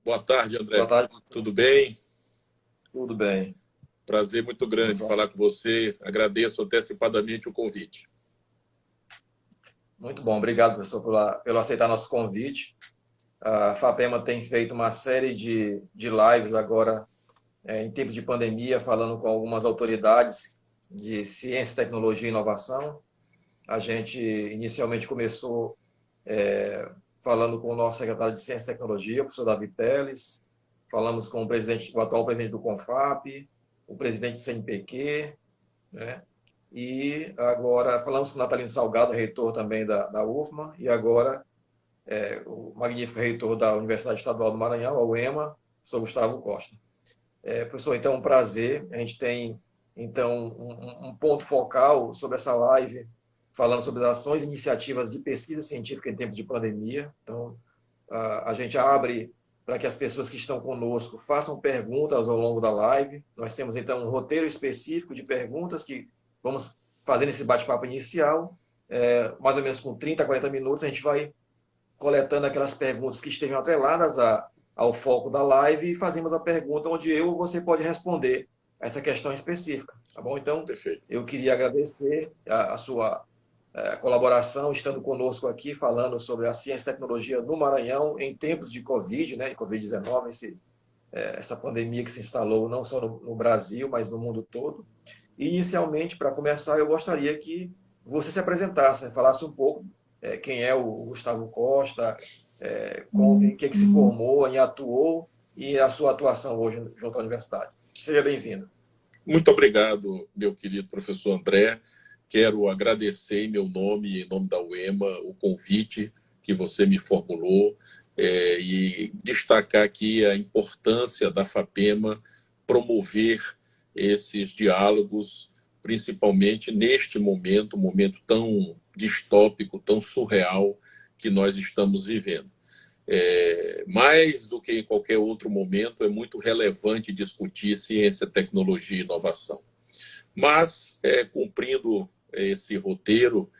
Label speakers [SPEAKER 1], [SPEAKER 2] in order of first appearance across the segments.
[SPEAKER 1] Boa tarde,
[SPEAKER 2] Boa
[SPEAKER 1] André.
[SPEAKER 2] tarde,
[SPEAKER 1] Tudo bem?
[SPEAKER 2] tudo bem.
[SPEAKER 1] Prazer muito grande falar com você. Agradeço antecipadamente o convite.
[SPEAKER 2] Muito bom, obrigado, professor, pelo aceitar nosso convite. A FAPEMA tem feito uma série de lives agora, em tempos de pandemia, falando com algumas autoridades de ciência, tecnologia e inovação. A gente inicialmente começou falando com o nosso secretário de Ciência e Tecnologia, o professor Davi Teles, falamos com o atual presidente do CONFAP, o presidente do CNPq, né? E agora falamos com o Natalino Salgado, reitor também da UFMA, e agora o magnífico reitor da Universidade Estadual do Maranhão, a UEMA, professor Gustavo Costa. Professor, então, um prazer. A gente tem, então, um ponto focal sobre essa live, falando sobre as ações e iniciativas de pesquisa científica em tempos de pandemia. Então, a gente abre para que as pessoas que estão conosco façam perguntas ao longo da live. Nós temos, então, um roteiro específico de perguntas que vamos fazer nesse bate-papo inicial. Mais ou menos com 30 a 40 minutos, a gente vai coletando aquelas perguntas que estejam atreladas ao foco da live e fazemos a pergunta onde eu ou você pode responder essa questão específica, tá bom? Então,
[SPEAKER 1] Perfeito.
[SPEAKER 2] eu queria agradecer a sua colaboração, estando conosco aqui, falando sobre a ciência e tecnologia no Maranhão em tempos de Covid, né, Covid-19, essa pandemia que se instalou não só no Brasil, mas no mundo todo. E, inicialmente, para começar, eu gostaria que você se apresentasse, né, falasse um pouco quem é o Gustavo Costa, em que se formou, em atuou e a sua atuação hoje junto à universidade. Seja bem-vindo.
[SPEAKER 1] Muito obrigado, meu querido professor André. Quero agradecer em meu nome e em nome da UEMA o convite que você me formulou e destacar aqui a importância da FAPEMA promover esses diálogos, principalmente neste momento, um momento tão distópico, tão surreal que nós estamos vivendo. Mais do que em qualquer outro momento, é muito relevante discutir ciência, tecnologia e inovação. Mas, cumprindo esse roteiro,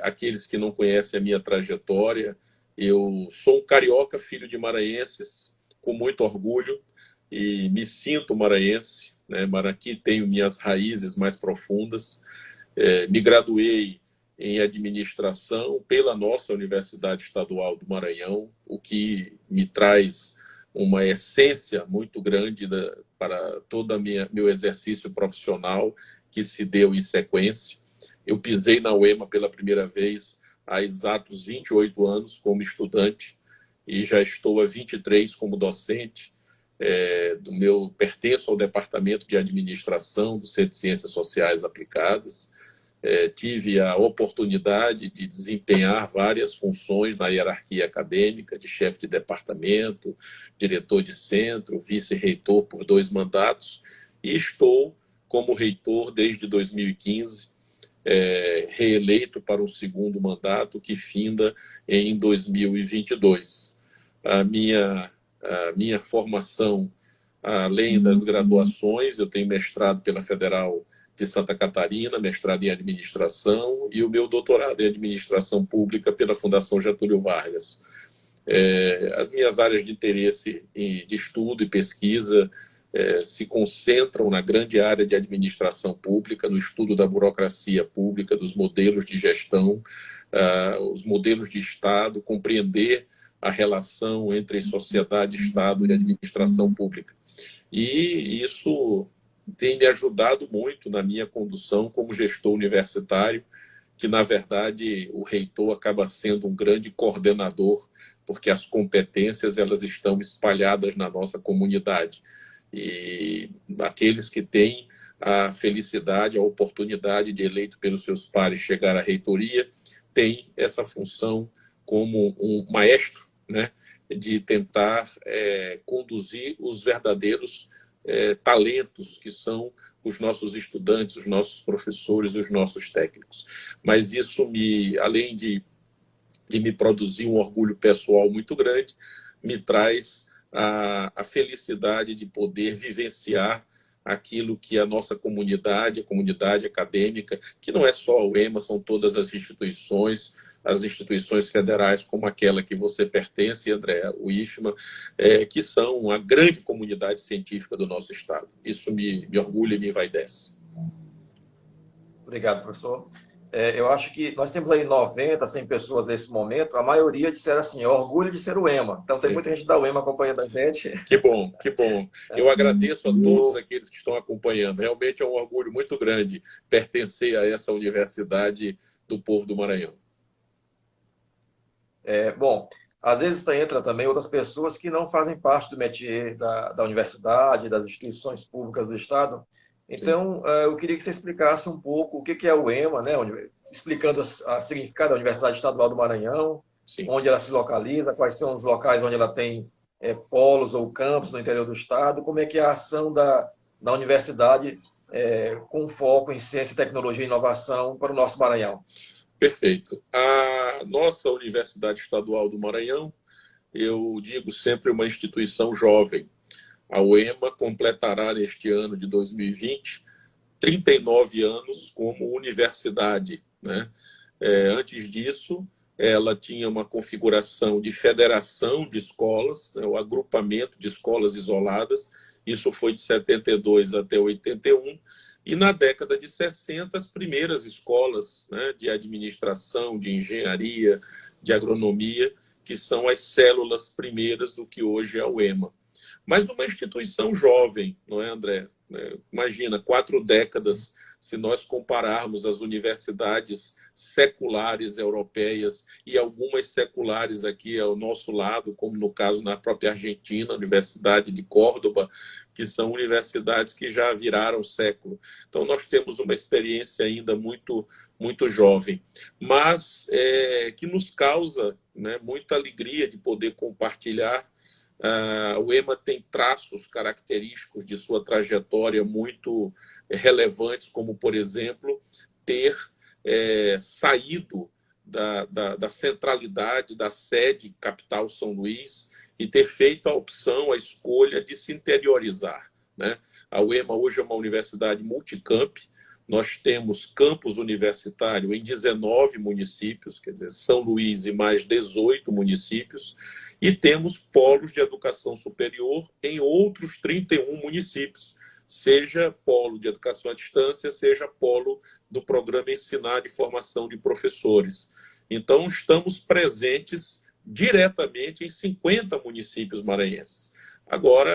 [SPEAKER 1] aqueles que não conhecem a minha trajetória, eu sou um carioca, filho de maranhenses, com muito orgulho, e me sinto maranhense, né? Aqui tenho minhas raízes mais profundas. Me graduei em administração pela nossa Universidade Estadual do Maranhão, o que me traz uma essência muito grande para todo o meu exercício profissional que se deu em sequência. Eu pisei na UEMA pela primeira vez há exatos 28 anos como estudante e já estou há 23 como docente. Pertenço ao Departamento de Administração do Centro de Ciências Sociais Aplicadas. Tive a oportunidade de desempenhar várias funções na hierarquia acadêmica, de chefe de departamento, diretor de centro, vice-reitor por 2 mandatos, e estou como reitor desde 2015, reeleito para um 2º mandato que finda em 2022. A minha formação, além das graduações, eu tenho mestrado pela Federal de Santa Catarina, mestrado em administração, e o meu doutorado em administração pública pela Fundação Getúlio Vargas. As minhas áreas de interesse de estudo e pesquisa se concentram na grande área de administração pública, no estudo da burocracia pública, dos modelos de gestão, os modelos de Estado, compreender a relação entre sociedade, Estado e administração pública. E isso tem me ajudado muito na minha condução como gestor universitário, que, na verdade, o reitor acaba sendo um grande coordenador, porque as competências elas estão espalhadas na nossa comunidade. E aqueles que têm a felicidade, a oportunidade de, eleito pelos seus pares, chegar à reitoria, têm essa função como um maestro, né, de tentar conduzir os verdadeiros talentos que são os nossos estudantes, os nossos professores, os nossos técnicos. Mas isso, além de me produzir um orgulho pessoal muito grande, me traz a felicidade de poder vivenciar aquilo que a nossa comunidade, a comunidade acadêmica, que não é só a UEMA, são todas as instituições, as instituições federais como aquela que você pertence, André, o IFMA, que são a grande comunidade científica do nosso Estado. Isso me orgulha e me envaidece.
[SPEAKER 2] Obrigado, professor. Eu acho que nós temos aí 90, 100 pessoas nesse momento, a maioria disseram assim, orgulho de ser o EMA. Então, tem muita gente da UEMA acompanhando a gente.
[SPEAKER 1] Que bom, que bom. Eu agradeço a todos aqueles que estão acompanhando. Realmente é um orgulho muito grande pertencer a essa universidade do povo do Maranhão.
[SPEAKER 2] Bom, às vezes entra também outras pessoas que não fazem parte do métier da universidade, das instituições públicas do Estado. Então, eu queria que você explicasse um pouco o que é o EMA, né? Explicando o significado da Universidade Estadual do Maranhão, sim, onde ela se localiza, quais são os locais onde ela tem polos ou campos no interior do Estado, como é que é a ação da universidade com foco em ciência, tecnologia e inovação para o nosso Maranhão.
[SPEAKER 1] Perfeito. A nossa Universidade Estadual do Maranhão, eu digo sempre uma instituição jovem. A UEMA completará neste ano de 2020 39 anos como universidade, né? Antes disso, ela tinha uma configuração de federação de escolas, né? O agrupamento de escolas isoladas. Isso foi de 72 até 81. E na década de 60, as primeiras escolas, né, de administração, de engenharia, de agronomia, que são as células primeiras do que hoje é a UEMA. Mas uma instituição jovem, não é, André? Imagina, 4 décadas, se nós compararmos as universidades seculares europeias e algumas seculares aqui ao nosso lado, como no caso na própria Argentina, a Universidade de Córdoba, que são universidades que já viraram século. Então, nós temos uma experiência ainda muito, muito jovem, mas que nos causa, né, muita alegria de poder compartilhar. O EMA tem traços característicos de sua trajetória muito relevantes, como, por exemplo, ter saído da centralidade da sede capital São Luís e ter feito a opção, a escolha de se interiorizar, né? A UEMA hoje é uma universidade multicamp. Nós temos campus universitário em 19 municípios, quer dizer, São Luís e mais 18 municípios, e temos polos de educação superior em outros 31 municípios, seja polo de educação à distância, seja polo do programa Ensinar de Formação de Professores. Então, estamos presentes diretamente em 50 municípios maranhenses. Agora,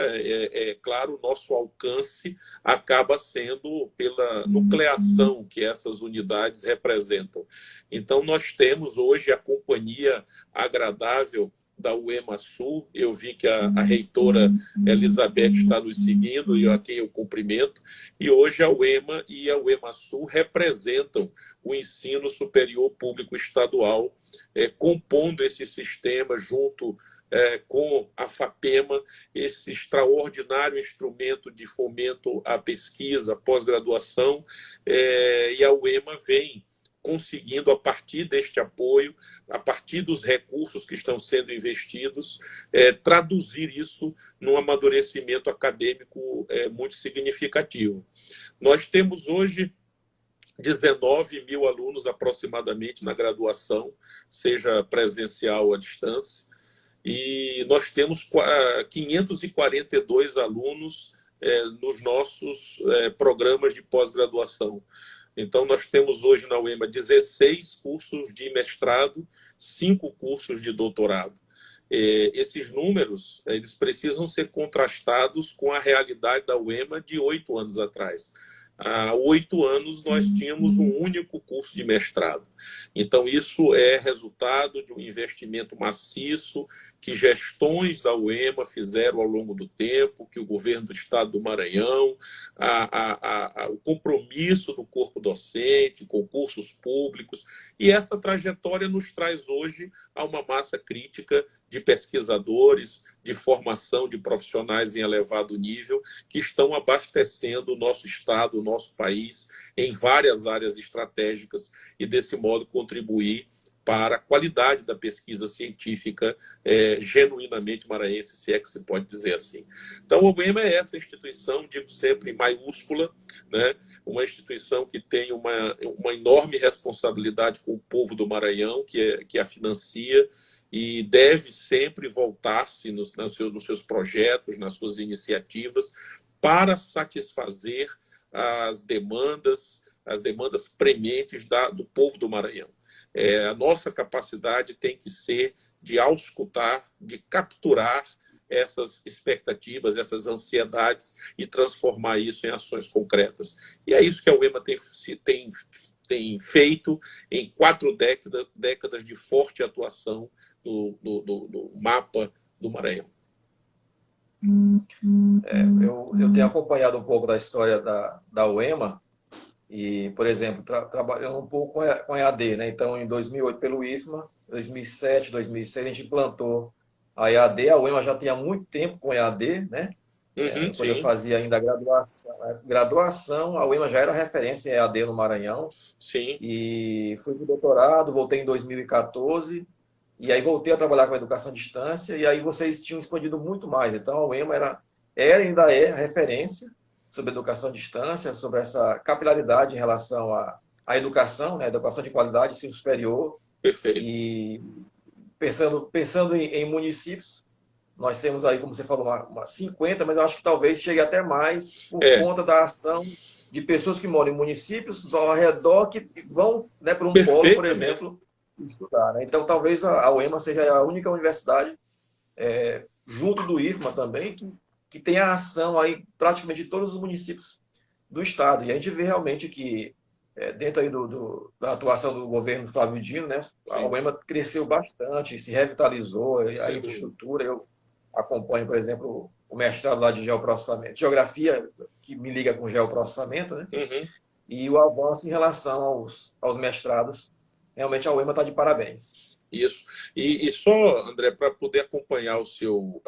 [SPEAKER 1] claro, o nosso alcance acaba sendo pela nucleação que essas unidades representam. Então, nós temos hoje a companhia agradável da UEMA Sul. Eu vi que a reitora Elizabeth está nos seguindo, e a quem eu cumprimento. E hoje a UEMA e a UEMA Sul representam o ensino superior público estadual, compondo esse sistema junto com a FAPEMA, esse extraordinário instrumento de fomento à pesquisa, pós-graduação, e a UEMA vem conseguindo, a partir deste apoio, a partir dos recursos que estão sendo investidos, traduzir isso num amadurecimento acadêmico muito significativo. Nós temos hoje 19 mil alunos aproximadamente na graduação, seja presencial ou à distância, e nós temos 542 alunos nos nossos programas de pós-graduação. Então, nós temos hoje na UEMA 16 cursos de mestrado, 5 cursos de doutorado. Esses números eles precisam ser contrastados com a realidade da UEMA de 8 anos atrás. Há 8 anos, nós tínhamos um único curso de mestrado. Então, isso é resultado de um investimento maciço que gestões da UEMA fizeram ao longo do tempo, que o governo do Estado do Maranhão, o compromisso do corpo docente, concursos públicos, e essa trajetória nos traz hoje a uma massa crítica de pesquisadores, de formação de profissionais em elevado nível, que estão abastecendo o nosso Estado, o nosso país, em várias áreas estratégicas, e, desse modo, contribuir para a qualidade da pesquisa científica genuinamente maranhense, se é que se pode dizer assim. Então, o UEMA é essa instituição, digo sempre, maiúscula, né? Uma instituição que tem uma enorme responsabilidade com o povo do Maranhão, que a financia, e deve sempre voltar-se nos seus projetos, nas suas iniciativas, para satisfazer as demandas prementes do povo do Maranhão. A nossa capacidade tem que ser de auscultar, de capturar essas expectativas, essas ansiedades e transformar isso em ações concretas. E é isso que a UEMA tem feito em 4 décadas de forte atuação no mapa do Maranhão.
[SPEAKER 2] Eu tenho acompanhado um pouco da história da UEMA e, por exemplo, trabalhando um pouco com EAD, né? Então, em 2008 pelo IFMA, 2007, 2006 a gente implantou a EAD. A UEMA já tinha muito tempo com EAD, né? Quando eu fazia ainda a graduação, a UEMA já era referência em EAD no Maranhão.
[SPEAKER 1] Sim.
[SPEAKER 2] E fui para o doutorado, voltei em 2014, e aí voltei a trabalhar com a educação à distância, e aí vocês tinham expandido muito mais. Então, a UEMA era ainda é referência sobre educação à distância, sobre essa capilaridade em relação à educação, né? Educação de qualidade, ensino superior.
[SPEAKER 1] Perfeito.
[SPEAKER 2] E pensando em municípios, nós temos aí, como você falou, uma 50, mas eu acho que talvez chegue até mais por conta da ação de pessoas que moram em municípios ao redor que vão, né, para um polo, por exemplo, estudar. Né? Então, talvez a UEMA seja a única universidade, junto do IFMA também, que tem a ação aí praticamente de todos os municípios do estado. E a gente vê realmente que, dentro aí da atuação do governo Flávio Dino, né, a UEMA cresceu bastante, se revitalizou, a infraestrutura. Eu acompanho, por exemplo, o mestrado lá de geoprocessamento, geografia, que me liga com geoprocessamento, né? E o avanço em relação aos mestrados. Realmente a UEMA está de parabéns.
[SPEAKER 1] Isso. E só, André, para poder acompanhar o seu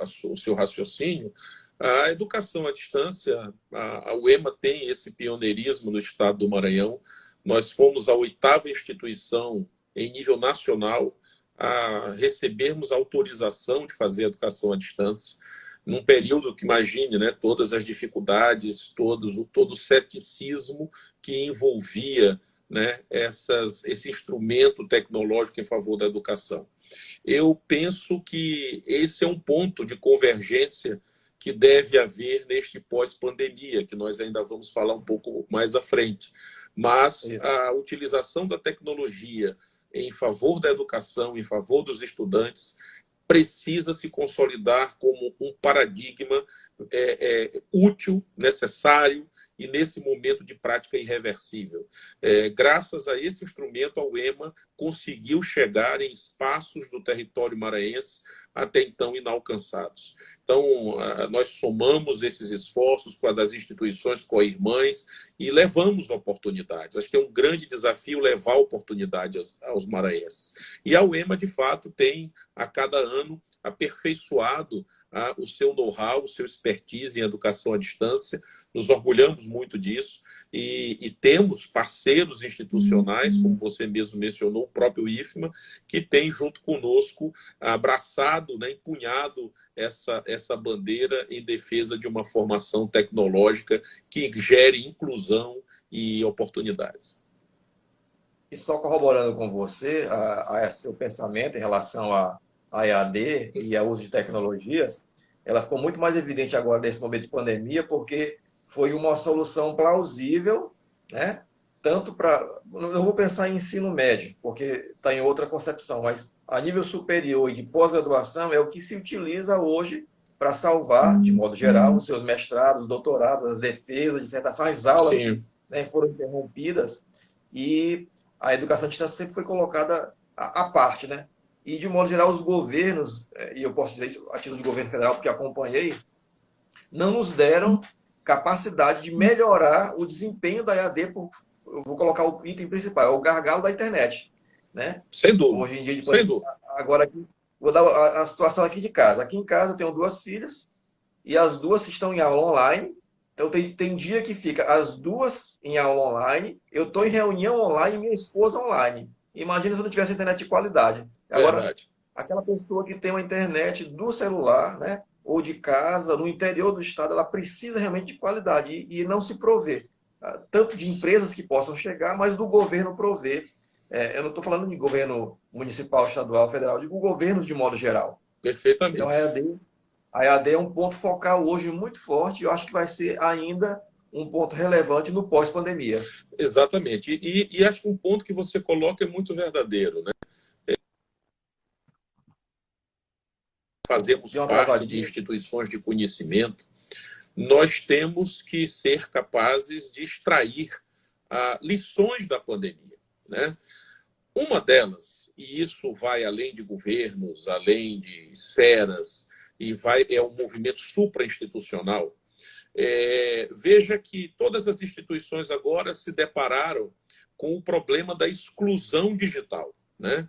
[SPEAKER 1] raciocínio, a educação à distância, a UEMA tem esse pioneirismo no estado do Maranhão. Nós fomos a 8ª instituição em nível nacional a recebermos autorização de fazer educação à distância, num período que, imagine, né, todas as dificuldades, todo o ceticismo que envolvia, né, esse instrumento tecnológico em favor da educação. Eu penso que esse é um ponto de convergência que deve haver neste pós-pandemia, que nós ainda vamos falar um pouco mais à frente. Mas a utilização da tecnologia em favor da educação, em favor dos estudantes, precisa se consolidar como um paradigma útil, necessário e, nesse momento, de prática irreversível. Graças a esse instrumento, a UEMA conseguiu chegar em espaços do território maranhense até então inalcançados. Então, nós somamos esses esforços com a das instituições co-irmãs e levamos oportunidades. Acho que é um grande desafio levar oportunidade aos maranhenses. E a UEMA, de fato, tem, a cada ano, aperfeiçoado o seu know-how, o seu expertise em educação à distância. Nos orgulhamos muito disso e temos parceiros institucionais, como você mesmo mencionou, o próprio IFMA, que tem junto conosco abraçado, né, empunhado essa bandeira em defesa de uma formação tecnológica que gere inclusão e oportunidades.
[SPEAKER 2] E só corroborando com você a seu pensamento em relação a EAD e ao uso de tecnologias, ela ficou muito mais evidente agora nesse momento de pandemia, porque foi uma solução plausível, né? Tanto para... Não vou pensar em ensino médio, porque está em outra concepção, mas a nível superior e de pós-graduação é o que se utiliza hoje para salvar, de modo geral, os seus mestrados, doutorados, as defesas, dissertações, as aulas, né, foram interrompidas e a educação à distância sempre foi colocada à parte, né? E, de modo geral, os governos, e eu posso dizer isso a título de governo federal, porque acompanhei, não nos deram capacidade de melhorar o desempenho da EAD. Eu vou colocar o item principal, é o gargalo da internet, né?
[SPEAKER 1] Sem dúvida.
[SPEAKER 2] Hoje em dia, agora aqui, vou dar a situação aqui de casa. Aqui em casa eu tenho 2 filhas e as 2 estão em aula online. Então tem dia que fica as 2 em aula online, eu estou em reunião online e minha esposa online. Imagina se não tivesse internet de qualidade. Agora,
[SPEAKER 1] Verdade.
[SPEAKER 2] aquela pessoa que tem uma internet do celular, né, ou de casa, no interior do estado, ela precisa realmente de qualidade e não se prover. Tanto de empresas que possam chegar, mas do governo prover. Eu não estou falando de governo municipal, estadual, federal, digo governos de modo geral. Então,
[SPEAKER 1] Perfeitamente.
[SPEAKER 2] a EAD é um ponto focal hoje muito forte e eu acho que vai ser ainda um ponto relevante no pós-pandemia.
[SPEAKER 1] Exatamente. E acho que um ponto que você coloca é muito verdadeiro, né? Fazemos
[SPEAKER 2] Deu uma
[SPEAKER 1] parte de
[SPEAKER 2] travadinha.
[SPEAKER 1] instituições de conhecimento, nós temos que ser capazes de extrair lições da pandemia, né? Uma delas, e isso vai além de governos, além de esferas, é um movimento suprainstitucional. Veja que todas as instituições agora se depararam com o problema da exclusão digital, né?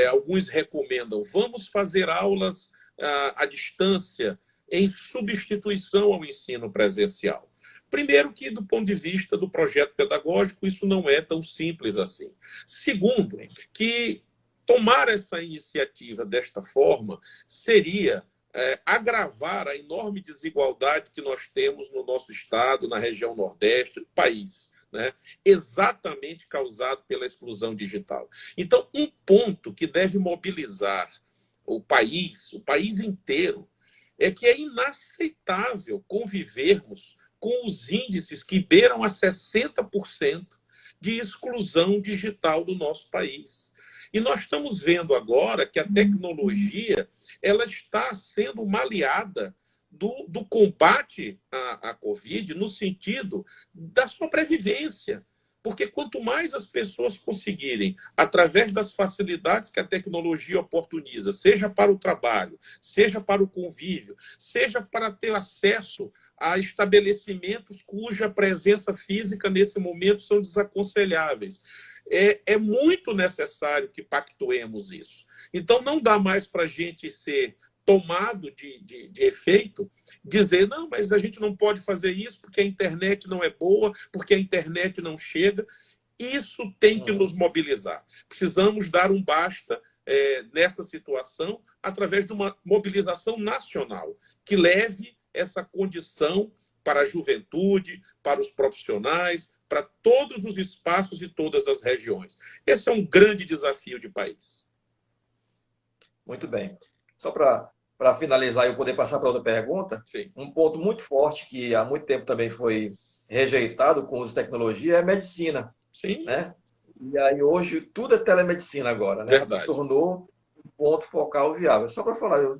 [SPEAKER 1] Alguns recomendam, vamos fazer aulas à distância em substituição ao ensino presencial. Primeiro que, do ponto de vista do projeto pedagógico, isso não é tão simples assim. Segundo, que tomar essa iniciativa desta forma seria agravar a enorme desigualdade que nós temos no nosso estado, na região Nordeste, no país, né? Exatamente causado pela exclusão digital. Então, um ponto que deve mobilizar o país inteiro, é que é inaceitável convivermos com os índices que beiram a 60% de exclusão digital do nosso país. E nós estamos vendo agora que a tecnologia ela está sendo uma aliada do combate à Covid no sentido da sobrevivência. Porque quanto mais as pessoas conseguirem, através das facilidades que a tecnologia oportuniza, seja para o trabalho, seja para o convívio, seja para ter acesso a estabelecimentos cuja presença física nesse momento são desaconselháveis, é muito necessário que pactuemos isso. Então, não dá mais para a gente ser tomado de efeito, dizer, não, mas a gente não pode fazer isso porque a internet não é boa, porque a internet não chega. Isso tem que nos mobilizar. Precisamos dar um basta nessa situação através de uma mobilização nacional que leve essa condição para a juventude, para os profissionais, para todos os espaços e todas as regiões. Esse é um grande desafio de país.
[SPEAKER 2] Muito bem. Só para finalizar e eu poder passar para outra pergunta,
[SPEAKER 1] Sim.
[SPEAKER 2] Um ponto muito forte que há muito tempo também foi rejeitado com o uso de tecnologia é a medicina.
[SPEAKER 1] Sim.
[SPEAKER 2] Né? E aí hoje tudo é telemedicina agora, né?
[SPEAKER 1] Verdade.
[SPEAKER 2] Se tornou um ponto focal viável. Só para falar, eu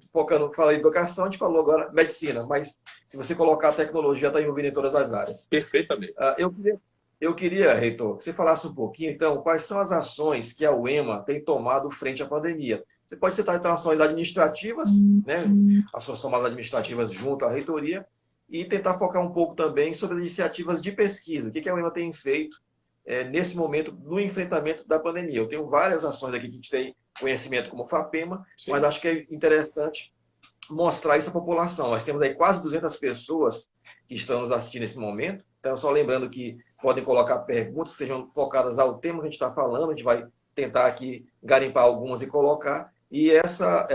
[SPEAKER 2] falei educação, a gente falou agora medicina, mas se você colocar a tecnologia, está envolvida em todas as áreas.
[SPEAKER 1] Perfeitamente.
[SPEAKER 2] Eu queria, reitor, que você falasse um pouquinho, então, quais são as ações que a UEMA tem tomado frente à pandemia. Você pode citar então ações administrativas, né? As suas tomadas administrativas junto à reitoria, e tentar focar um pouco também sobre as iniciativas de pesquisa. O que a UEMA tem feito nesse momento no enfrentamento da pandemia? Eu tenho várias ações aqui que a gente tem conhecimento como FAPEMA, sim, mas acho que é interessante mostrar isso à população. Nós temos aí quase 200 pessoas que estão nos assistindo nesse momento. Então, só lembrando que podem colocar perguntas que sejam focadas ao tema que a gente está falando. A gente vai tentar aqui garimpar algumas e colocar. E essa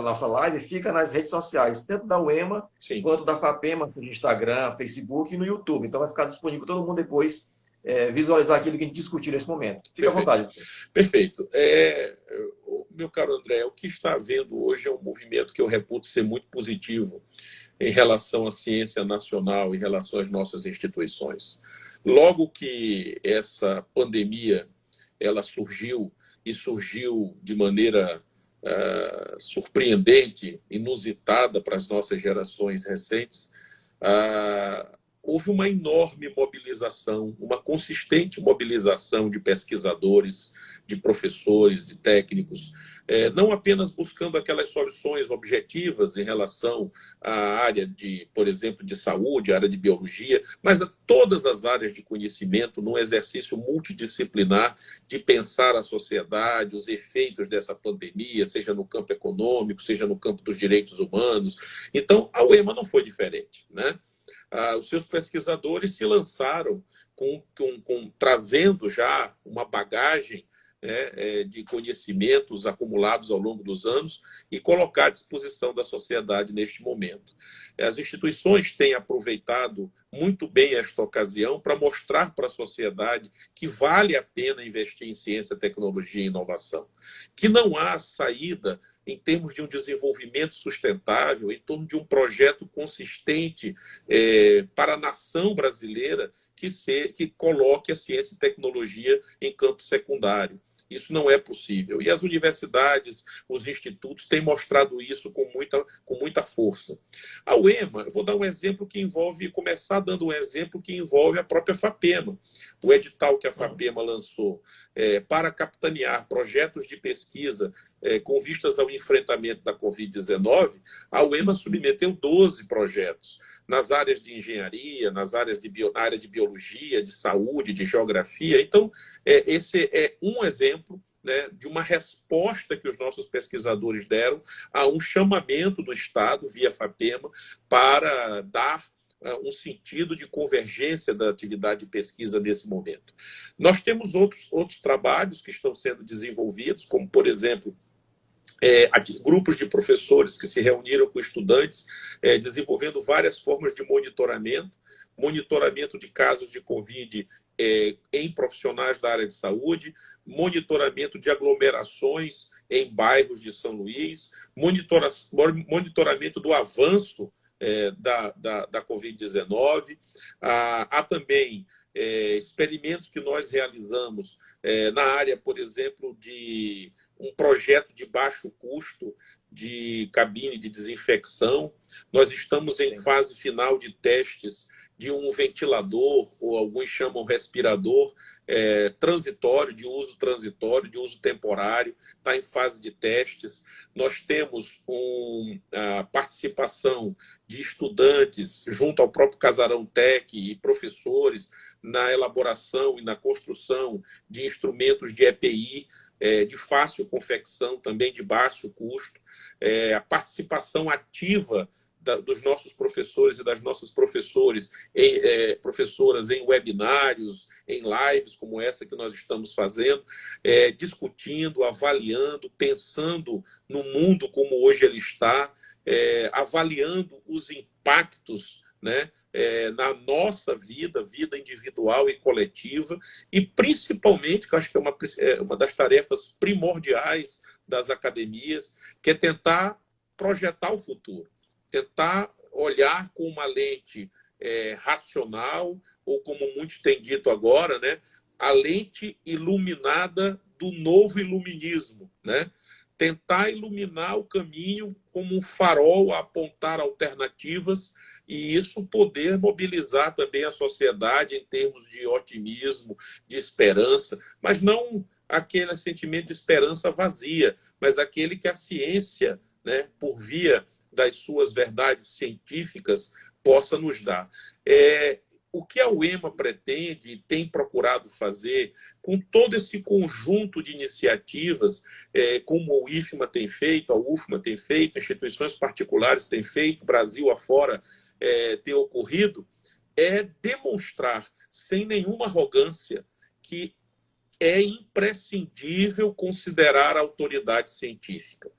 [SPEAKER 2] nossa live fica nas redes sociais, tanto da UEMA, sim, quanto da FAPEMA, seja Instagram, Facebook e no YouTube. Então, vai ficar disponível para todo mundo depois visualizar aquilo que a gente discutiu nesse momento. Fique à vontade.
[SPEAKER 1] Perfeito. Meu caro André, o que está havendo hoje é um movimento que eu reputo ser muito positivo em relação à ciência nacional, em relação às nossas instituições. Logo que essa pandemia ela surgiu, e surgiu de maneira surpreendente, inusitada para as nossas gerações recentes, houve uma enorme mobilização, uma consistente mobilização de pesquisadores, de professores, de técnicos, não apenas buscando aquelas soluções objetivas em relação à área de, por exemplo, de saúde, área de biologia, mas a todas as áreas de conhecimento, num exercício multidisciplinar de pensar a sociedade, os efeitos dessa pandemia, seja no campo econômico, seja no campo dos direitos humanos. Então, a UEMA não foi diferente, né? Os seus pesquisadores se lançaram trazendo já uma bagagem de conhecimentos acumulados ao longo dos anos e colocar à disposição da sociedade neste momento. As instituições têm aproveitado muito bem esta ocasião para mostrar para a sociedade que vale a pena investir em ciência, tecnologia e inovação, que não há saída em termos de um desenvolvimento sustentável, em torno de um projeto consistente para a nação brasileira que coloque a ciência e tecnologia em campo secundário. Isso não é possível. E as universidades, os institutos têm mostrado isso com muita força. A UEMA, eu vou dar um exemplo que envolve, começar dando um exemplo que envolve a própria FAPEMA. O edital que a FAPEMA lançou para capitanear projetos de pesquisa com vistas ao enfrentamento da Covid-19, a UEMA submeteu 12 projetos nas áreas de engenharia, na área de biologia, de saúde, de geografia. Então, esse é um exemplo, né, de uma resposta que os nossos pesquisadores deram a um chamamento do Estado, via FAPEMA, para dar um sentido de convergência da atividade de pesquisa nesse momento. Nós temos outros trabalhos que estão sendo desenvolvidos, como, por exemplo, grupos de professores que se reuniram com estudantes, desenvolvendo várias formas de monitoramento de casos de Covid em profissionais da área de saúde, monitoramento de aglomerações em bairros de São Luís, monitoramento do avanço da Covid-19. Há também experimentos que nós realizamos na área, por exemplo, de um projeto de baixo custo de cabine de desinfecção. Nós estamos em fase final de testes de um ventilador, ou alguns chamam respirador, transitório, de uso temporário, está em fase de testes. Nós temos a participação de estudantes junto ao próprio Casarão Tech e professores na elaboração e na construção de instrumentos de EPI, de fácil confecção, também de baixo custo, a participação ativa dos nossos professores e das nossas professoras em webinários, em lives como essa que nós estamos fazendo, discutindo, avaliando, pensando no mundo como hoje ele está, avaliando os impactos, né, na nossa vida individual e coletiva, e principalmente, que eu acho que é uma das tarefas primordiais das academias, que é tentar projetar o futuro, tentar olhar com uma lente racional, ou como muitos têm dito agora, né, a lente iluminada do novo iluminismo, né? Tentar iluminar o caminho como um farol a apontar alternativas, e isso poder mobilizar também a sociedade em termos de otimismo, de esperança, mas não aquele sentimento de esperança vazia, mas aquele que a ciência, né, por via das suas verdades científicas, possa nos dar. O que a UEMA pretende e tem procurado fazer com todo esse conjunto de iniciativas, como a UIFMA tem feito, a UFMA tem feito, instituições particulares têm feito, Brasil afora tem ocorrido, é demonstrar, sem nenhuma arrogância, que é imprescindível considerar a autoridade científica.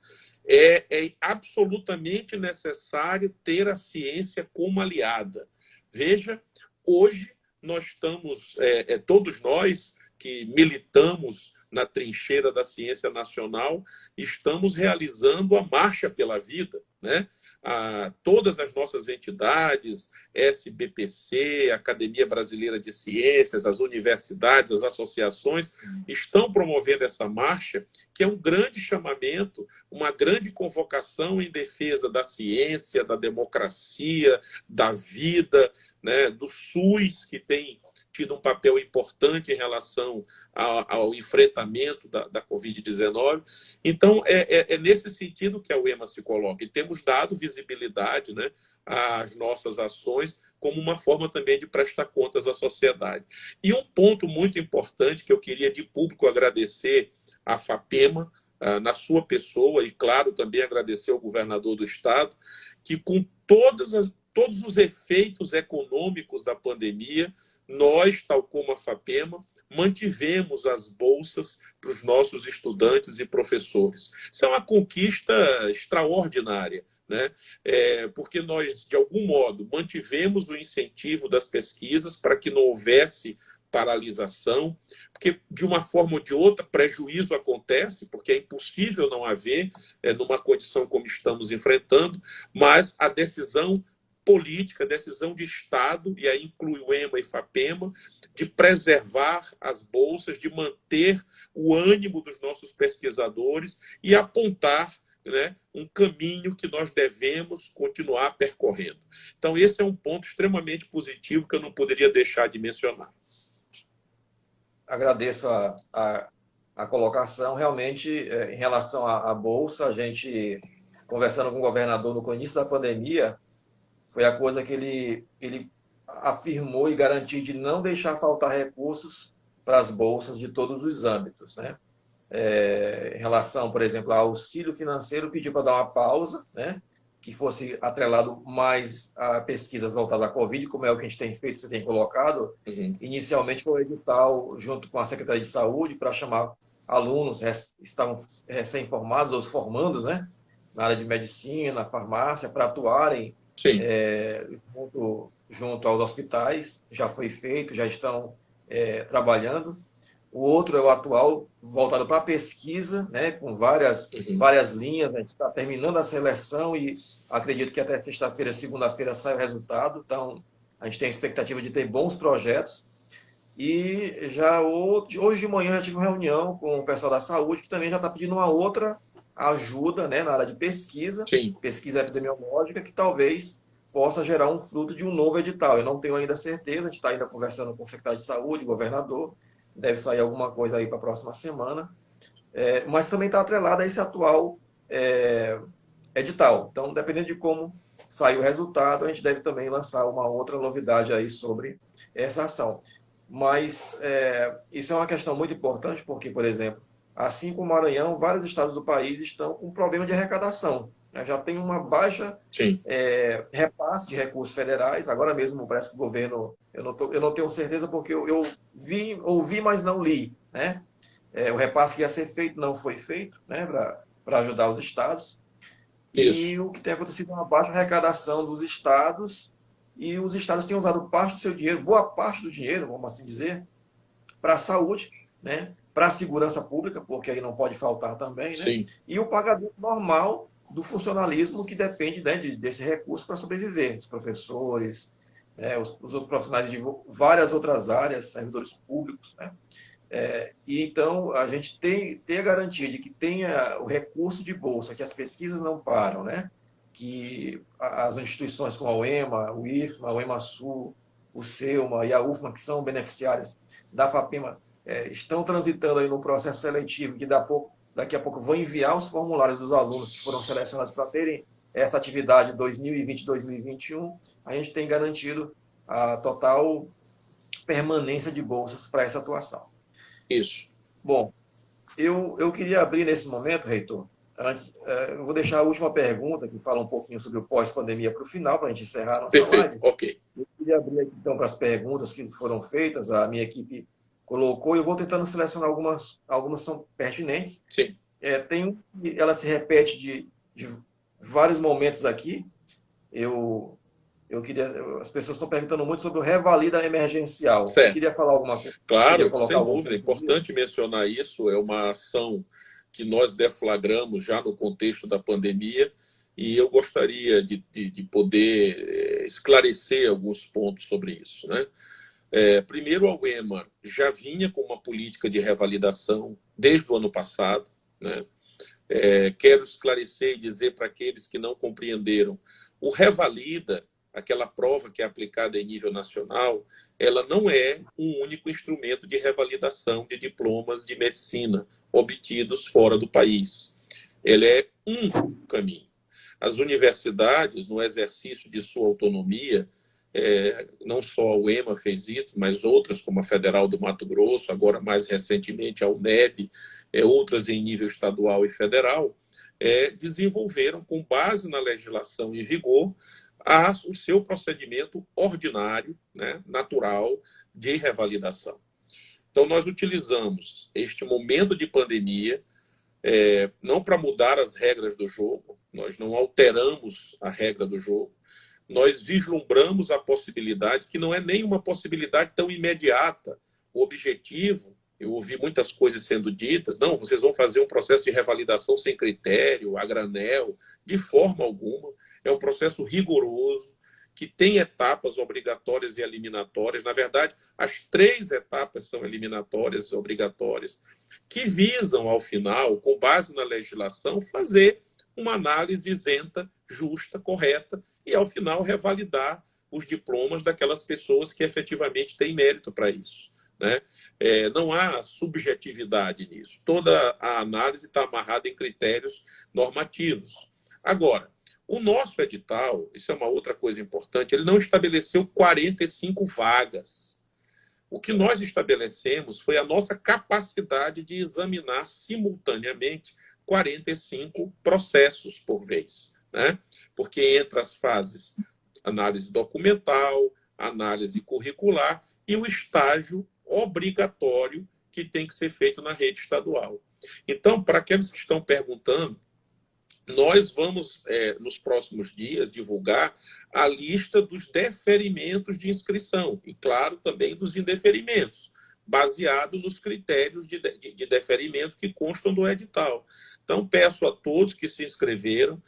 [SPEAKER 1] É absolutamente necessário ter a ciência como aliada. Veja, hoje nós estamos, todos nós que militamos na trincheira da ciência nacional, estamos realizando a Marcha pela Vida, né? Todas as nossas entidades, SBPC, Academia Brasileira de Ciências, as universidades, as associações, estão promovendo essa marcha, que é um grande chamamento, uma grande convocação em defesa da ciência, da democracia, da vida, né, do SUS, que tem tido um papel importante em relação ao enfrentamento da Covid-19. Então, é nesse sentido que a UEMA se coloca. E temos dado visibilidade, né, às nossas ações como uma forma também de prestar contas à sociedade. E um ponto muito importante que eu queria de público agradecer à FAPEMA, na sua pessoa, e, claro, também agradecer ao governador do Estado, que com todos os efeitos econômicos da pandemia, nós, tal como a FAPEMA, mantivemos as bolsas para os nossos estudantes e professores. Isso é uma conquista extraordinária, né? Porque nós, de algum modo, mantivemos o incentivo das pesquisas para que não houvesse paralisação, porque, de uma forma ou de outra, prejuízo acontece, porque é impossível não haver, numa condição como estamos enfrentando, mas a decisão política, decisão de Estado, e aí inclui o EMA e FAPEMA, de preservar as bolsas, de manter o ânimo dos nossos pesquisadores e apontar, né, um caminho que nós devemos continuar percorrendo. Então, esse é um ponto extremamente positivo que eu não poderia deixar de mencionar.
[SPEAKER 2] Agradeço a colocação. Realmente, em relação à Bolsa, a gente, conversando com o governador no início da pandemia, foi a coisa que ele afirmou e garantiu de não deixar faltar recursos para as bolsas de todos os âmbitos, né? Em relação, por exemplo, ao auxílio financeiro, pediu para dar uma pausa, né? Que fosse atrelado mais a pesquisas voltadas à Covid, como é o que a gente tem feito, você tem colocado. Inicialmente foi o edital junto com a Secretaria de Saúde para chamar alunos que estavam recém-formados, os formandos, né? Na área de medicina, farmácia, para atuarem junto aos hospitais. Já foi feito, já estão trabalhando. O outro é o atual, voltado para a pesquisa, né, com várias linhas. A gente está terminando a seleção e acredito que até sexta-feira, segunda-feira, sai o resultado. Então, a gente tem a expectativa de ter bons projetos. E já hoje de manhã já tive uma reunião com o pessoal da saúde, que também já está pedindo uma outra ajuda, né, na área de pesquisa, pesquisa epidemiológica, que talvez possa gerar um fruto de um novo edital. Eu não tenho ainda certeza, a gente está ainda conversando com o secretário de saúde, governador, deve sair alguma coisa aí para a próxima semana, mas também está atrelado a esse atual edital. Então, dependendo de como sair o resultado, a gente deve também lançar uma outra novidade aí sobre essa ação. Mas isso é uma questão muito importante, porque, por exemplo, assim como o Maranhão, vários estados do país estão com problema de arrecadação, né? Já tem uma baixa repasse de recursos federais. Agora mesmo parece que o governo, eu não tenho certeza porque eu ouvi, mas não li, né? O repasse que ia ser feito não foi feito, né? Para ajudar os estados. E o que tem acontecido é uma baixa arrecadação dos estados, e os estados têm usado parte do seu dinheiro, boa parte do dinheiro, vamos assim dizer, para a saúde, né? Para a segurança pública, porque aí não pode faltar também, né? E o pagamento normal do funcionalismo, que depende, né, desse recurso para sobreviver. Os professores, né, os outros profissionais de várias outras áreas, servidores públicos, né? E então a gente tem a garantia de que tenha o recurso de bolsa, que as pesquisas não param, né? Que as instituições como a UEMA, o IFMA, o EMASul, o SEUMA e a UFMA, que são beneficiários da FAPEMA, estão transitando aí no processo seletivo, que daqui a pouco vão enviar os formulários dos alunos que foram selecionados para terem essa atividade 2020-2021. A gente tem garantido a total permanência de bolsas para essa atuação.
[SPEAKER 1] Isso.
[SPEAKER 2] Bom, eu queria abrir nesse momento, reitor, antes, eu vou deixar a última pergunta, que fala um pouquinho sobre o pós-pandemia para o final, para a gente encerrar a nossa live.
[SPEAKER 1] Ok.
[SPEAKER 2] Eu queria abrir aqui, então, para as perguntas que foram feitas, a minha equipe colocou, e eu vou tentando selecionar algumas são pertinentes. Ela se repete de vários momentos aqui. As pessoas estão perguntando muito sobre o Revalida Emergencial. Você queria falar alguma coisa?
[SPEAKER 1] Claro, sem dúvida. É importante mencionar isso. É uma ação que nós deflagramos já no contexto da pandemia, e eu gostaria de poder esclarecer alguns pontos sobre isso, né? Primeiro, a UEMA já vinha com uma política de revalidação desde o ano passado, né? Quero esclarecer e dizer para aqueles que não compreenderam: o Revalida, aquela prova que é aplicada em nível nacional, ela não é um único instrumento de revalidação de diplomas de medicina obtidos fora do país. Ela é um caminho. As universidades, no exercício de sua autonomia, não só a UEMA fez isso, mas outras, como a Federal do Mato Grosso, agora mais recentemente a UNEB, outras em nível estadual e federal, desenvolveram, com base na legislação em vigor, o seu procedimento ordinário, né, natural de revalidação. Então, nós utilizamos este momento de pandemia não para mudar as regras do jogo, nós não alteramos a regra do jogo, nós vislumbramos a possibilidade, que não é nem uma possibilidade tão imediata. O objetivo, eu ouvi muitas coisas sendo ditas, não, vocês vão fazer um processo de revalidação sem critério, a granel, de forma alguma. É um processo rigoroso, que tem etapas obrigatórias e eliminatórias. Na verdade, as 3 etapas são eliminatórias e obrigatórias, que visam, ao final, com base na legislação, fazer uma análise isenta, justa, correta, e, ao final, revalidar os diplomas daquelas pessoas que efetivamente têm mérito para isso, né? Não há subjetividade nisso. Toda a análise está amarrada em critérios normativos. Agora, o nosso edital, isso é uma outra coisa importante, ele não estabeleceu 45 vagas. O que nós estabelecemos foi a nossa capacidade de examinar simultaneamente 45 processos por vez, né? Porque entre as fases análise documental, análise curricular e o estágio obrigatório que tem que ser feito na rede estadual. Então, para aqueles que estão perguntando, nós vamos, nos próximos dias, divulgar a lista dos deferimentos de inscrição e, claro, também dos indeferimentos, baseado nos critérios de deferimento que constam do edital. Então, peço a todos que se inscreveram,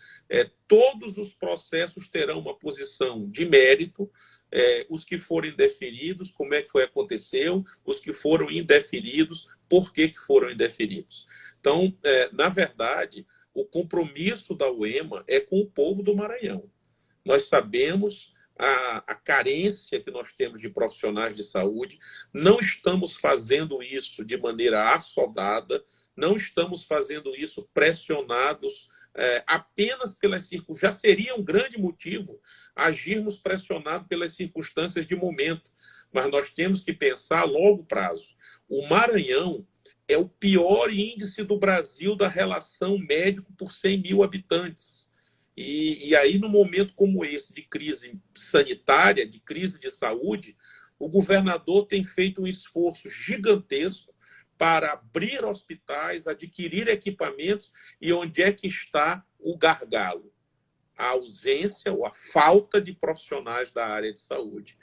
[SPEAKER 1] todos os processos terão uma posição de mérito, os que forem deferidos, como é que aconteceu, os que foram indeferidos, por que foram indeferidos. Então, na verdade, o compromisso da UEMA é com o povo do Maranhão. Nós sabemos a carência que nós temos de profissionais de saúde, não estamos fazendo isso de maneira assodada, não estamos fazendo isso pressionados apenas pelas circunstâncias. Já seria um grande motivo agirmos pressionados pelas circunstâncias de momento, mas nós temos que pensar a longo prazo. O Maranhão é o pior índice do Brasil da relação médico por 100 mil habitantes. E aí, num momento como esse, de crise sanitária, de crise de saúde, o governador tem feito um esforço gigantesco para abrir hospitais, adquirir equipamentos, e onde é que está o gargalo? A ausência ou a falta de profissionais da área de saúde.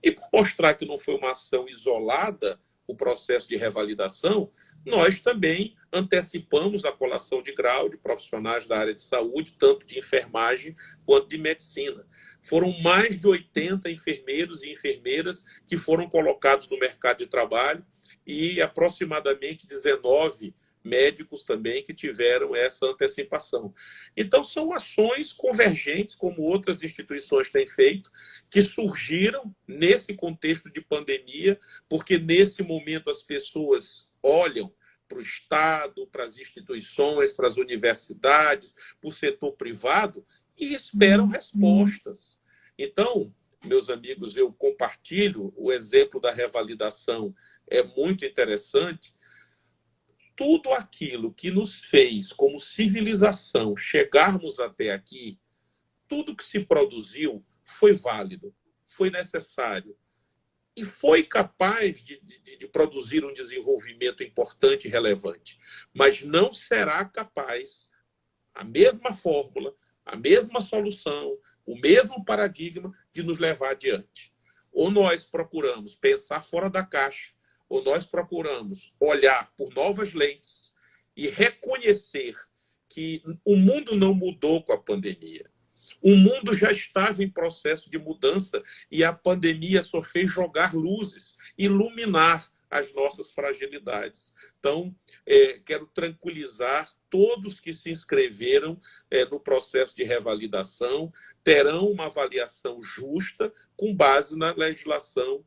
[SPEAKER 1] E para mostrar que não foi uma ação isolada, o processo de revalidação, nós também antecipamos a colação de grau de profissionais da área de saúde, tanto de enfermagem quanto de medicina. Foram mais de 80 enfermeiros e enfermeiras que foram colocados no mercado de trabalho e aproximadamente 19 médicos também que tiveram essa antecipação. Então, são ações convergentes, como outras instituições têm feito, que surgiram nesse contexto de pandemia, porque nesse momento as pessoas olham para o Estado, para as instituições, para as universidades, para o setor privado e esperam respostas. Então, meus amigos, eu compartilho o exemplo da revalidação, é muito interessante. Tudo aquilo que nos fez, como civilização, chegarmos até aqui, tudo que se produziu foi válido, foi necessário. E foi capaz de produzir um desenvolvimento importante e relevante. Mas não será capaz a mesma fórmula, a mesma solução, o mesmo paradigma de nos levar adiante. Ou nós procuramos pensar fora da caixa, ou nós procuramos olhar por novas lentes e reconhecer que o mundo não mudou com a pandemia. O mundo já estava em processo de mudança e a pandemia só fez jogar luzes, iluminar as nossas fragilidades. Então, quero tranquilizar todos que se inscreveram no processo de revalidação, terão uma avaliação justa com base na legislação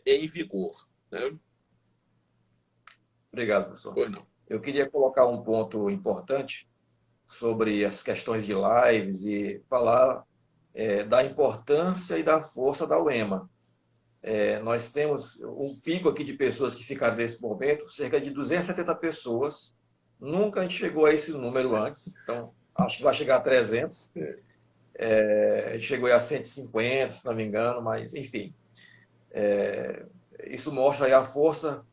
[SPEAKER 1] em vigor, né?
[SPEAKER 2] Obrigado, professor.
[SPEAKER 1] Pois não.
[SPEAKER 2] Eu queria colocar um ponto importante sobre as questões de lives e falar da importância e da força da UEMA. Nós temos um pico aqui de pessoas que ficaram nesse momento, cerca de 270 pessoas. Nunca a gente chegou a esse número antes, então acho que vai chegar a 300. A gente chegou a 150, se não me engano, mas, enfim. Isso mostra aí a força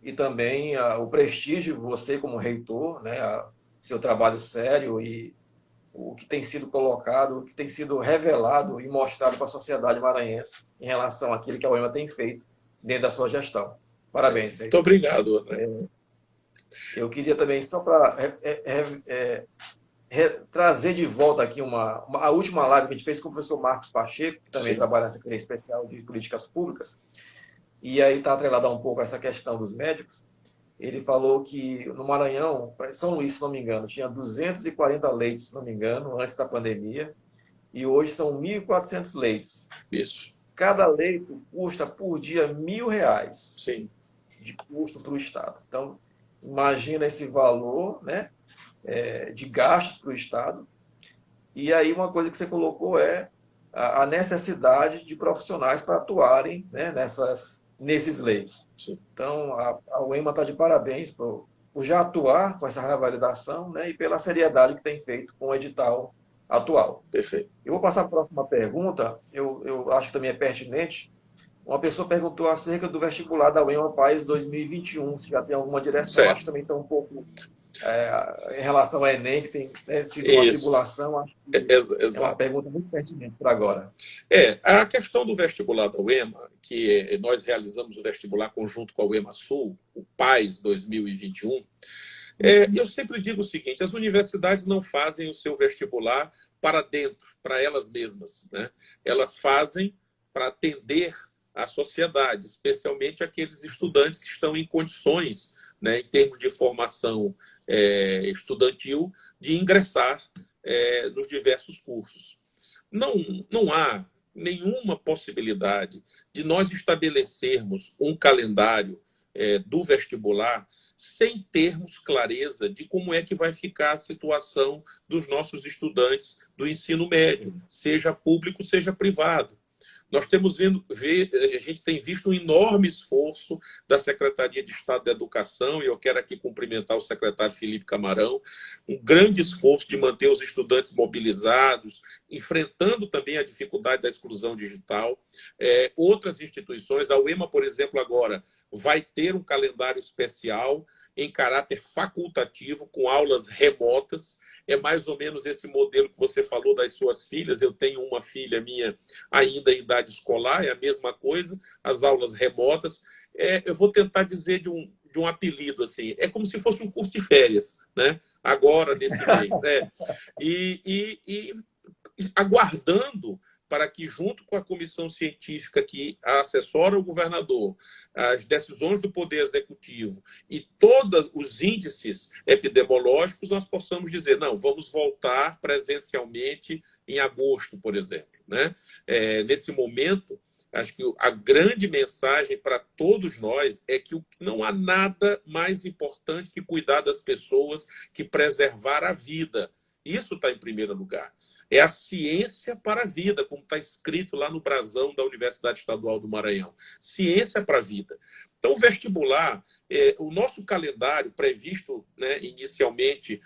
[SPEAKER 2] e também o prestígio de você como reitor, né, seu trabalho sério e o que tem sido colocado, o que tem sido revelado e mostrado para a sociedade maranhense em relação àquilo que a UEMA tem feito dentro da sua gestão. Parabéns,
[SPEAKER 1] Muito
[SPEAKER 2] reitor.
[SPEAKER 1] obrigado, André.
[SPEAKER 2] Eu queria também, só para trazer de volta aqui a última live que a gente fez com o professor Marcos Pacheco, que também trabalha na Secretaria Especial de Políticas Públicas, e aí está atrelado um pouco a essa questão dos médicos. Ele falou que no Maranhão, São Luís, se não me engano, tinha 240 leitos, se não me engano, antes da pandemia, e hoje são 1.400 leitos.
[SPEAKER 1] Isso.
[SPEAKER 2] Cada leito custa por dia R$1.000
[SPEAKER 1] Sim.
[SPEAKER 2] de custo para o Estado. Então, imagina esse valor, né, de gastos para o Estado. E aí uma coisa que você colocou é a necessidade de profissionais para atuarem, né, nesses leitos.
[SPEAKER 1] Sim.
[SPEAKER 2] Então, a UEMA está de parabéns por já atuar com essa revalidação, né, e pela seriedade que tem feito com o edital atual.
[SPEAKER 1] Perfeito.
[SPEAKER 2] Eu vou passar para a próxima pergunta, eu acho que também é pertinente. Uma pessoa perguntou acerca do vestibular da UEMA PAES 2021, se já tem alguma direção.
[SPEAKER 1] Certo.
[SPEAKER 2] Acho que também está um pouco em relação ao Enem, que tem sido uma tribulação. Acho que é uma pergunta muito pertinente para agora.
[SPEAKER 1] A questão do vestibular da UEMA, que nós realizamos o vestibular conjunto com a UEMA Sul, o PAES 2021, eu sempre digo o seguinte: as universidades não fazem o seu vestibular para dentro, para elas mesmas, né? Elas fazem para atender a sociedade, especialmente aqueles estudantes que estão em condições, né, em termos de formação estudantil, de ingressar nos diversos cursos. Não há nenhuma possibilidade de nós estabelecermos um calendário do vestibular sem termos clareza de como é que vai ficar a situação dos nossos estudantes do ensino médio, seja público, seja privado. Nós temos a gente tem visto um enorme esforço da Secretaria de Estado da Educação, e eu quero aqui cumprimentar o secretário Felipe Camarão, um grande esforço de manter os estudantes mobilizados, enfrentando também a dificuldade da exclusão digital. Outras instituições, a UEMA, por exemplo, agora vai ter um calendário especial em caráter facultativo, com aulas remotas. É mais ou menos esse modelo que você falou das suas filhas. Eu tenho uma filha minha ainda em idade escolar, é a mesma coisa, as aulas remotas. Eu vou tentar dizer de um apelido, assim, é como se fosse um curso de férias, né? Agora, nesse mês. E aguardando para que, junto com a comissão científica que assessora o governador, as decisões do Poder Executivo e todos os índices epidemiológicos, nós possamos dizer, não, vamos voltar presencialmente em agosto, por exemplo, né? Nesse momento, acho que a grande mensagem para todos nós é que não há nada mais importante que cuidar das pessoas, que preservar a vida. Isso está em primeiro lugar. É a ciência para a vida, como está escrito lá no brasão da Universidade Estadual do Maranhão. Ciência para a vida. Então, o vestibular, o nosso calendário previsto, né, inicialmente